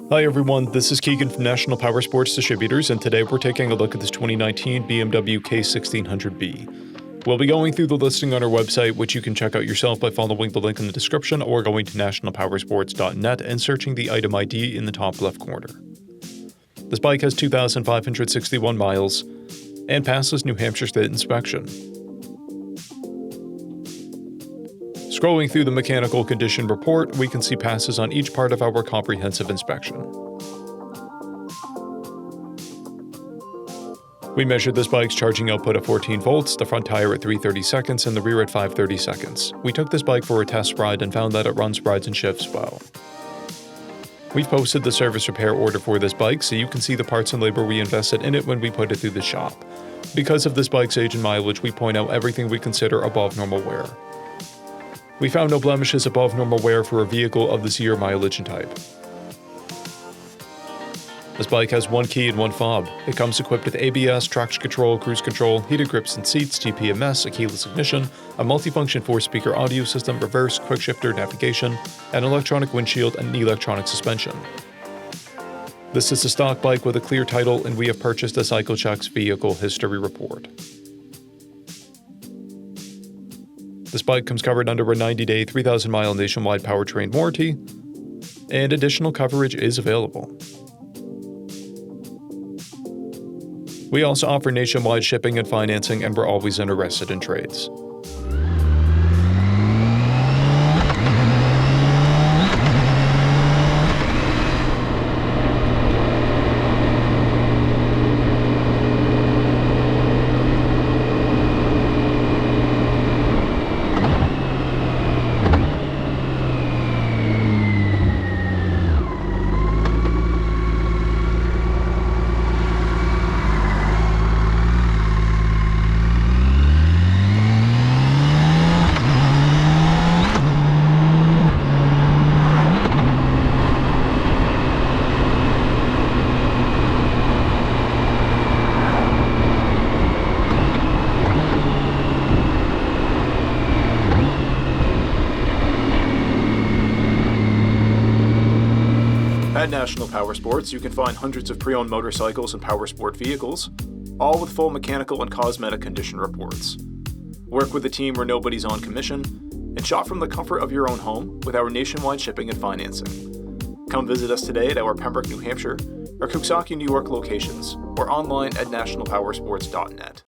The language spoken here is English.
Hi everyone, this is Keegan from National Powersports Distributors, and today we're taking a look at this 2019 BMW K1600B. We'll be going through the listing on our website, which you can check out yourself by following the link in the description or going to nationalpowersports.net and searching the item ID in the top left corner. This bike has 2,561 miles and passes New Hampshire State inspection. Scrolling through the mechanical condition report, we can see passes on each part of our comprehensive inspection. We measured this bike's charging output at 14 volts, the front tire at 330 seconds, and the rear at 530 seconds. We took this bike for a test ride and found that it runs, rides, and shifts well. We've posted the service repair order for this bike so you can see the parts and labor we invested in it when we put it through the shop. Because of this bike's age and mileage, we point out everything we consider above normal wear. We found no blemishes above normal wear for a vehicle of this year, mileage, and type. This bike has one key and one fob. It comes equipped with ABS, traction control, cruise control, heated grips and seats, TPMS, a keyless ignition, a multifunction 4-speaker audio system, reverse, quick shifter, navigation, an electronic windshield, and an electronic suspension. This is a stock bike with a clear title, and we have purchased a CycleCheck's vehicle history report. This bike comes covered under a 90-day, 3,000-mile nationwide powertrain warranty, and additional coverage is available. We also offer nationwide shipping and financing, and we're always interested in trades. At National Powersports, you can find hundreds of pre-owned motorcycles and powersport vehicles, all with full mechanical and cosmetic condition reports. Work with a team where nobody's on commission, and shop from the comfort of your own home with our nationwide shipping and financing. Come visit us today at our Pembroke, New Hampshire, or Coxsackie, New York locations, or online at nationalpowersports.net.